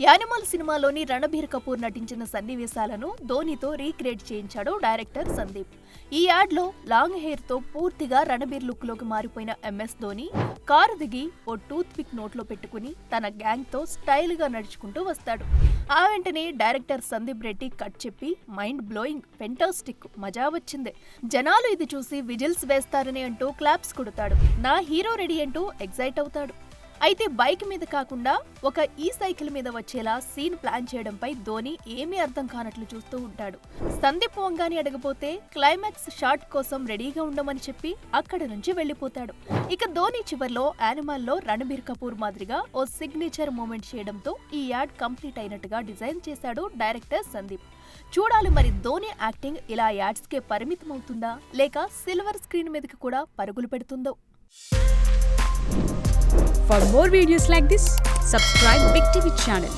Animal సినిమాలోని రణబీర్ కపూర్ నటించిన సన్నివేశాలను ధోనీతో రీక్రియేట్ చేయించాడు డైరెక్టర్ సందీప్. ఈ యాడ్లో లాంగ్ హెయిర్తో పూర్తిగా రణబీర్ లుక్లోకి మారిపోయిన ఎంఎస్ ధోని కారు దిగి ఓ టూత్ పిక్ నోట్లో పెట్టుకుని తన గ్యాంగ్తో స్టైల్గా నడుచుకుంటూ వస్తాడు. ఆ వెంటనే డైరెక్టర్ సందీప్ రెడ్డి కట్ చెప్పి మైండ్ బ్లోయింగ్, ఫెంటాస్టిక్, మజా వచ్చింది, జనాలు ఇది చూసి విజిల్స్ వేస్తారని అంటూ క్లాప్స్ కొడతాడు. నా హీరో రెడీ అంటూ ఎగ్జైట్ అవుతాడు. అయితే బైక్ మీద కాకుండా ఒక ఈ సైకిల్ మీద వచ్చేలా సీన్ ప్లాన్ చేయడంపై ధోని ఏమీ అర్థం కానట్లు చూస్తూ ఉంటాడు. సందీప్ వంగాని అడగపోతే క్లైమాక్స్ షాట్ కోసం రెడీగా ఉండమని చెప్పి అక్కడి నుంచి వెళ్లిపోతాడు. ఇక ధోని చివర్లో యానిమల్లో రణబీర్ కపూర్ మాదిరిగా ఓ సిగ్నేచర్ మూమెంట్ చేయడంతో ఈ యాడ్ కంప్లీట్ అయినట్టుగా డిజైన్ చేశాడు డైరెక్టర్ సందీప్. చూడాలి మరి ధోని యాక్టింగ్ ఇలా యాడ్స్కే పరిమితమవుతుందా లేక సిల్వర్ స్క్రీన్ మీదకి కూడా పరుగులు పెడుతుందో. For more videos like this, subscribe Big TV channel.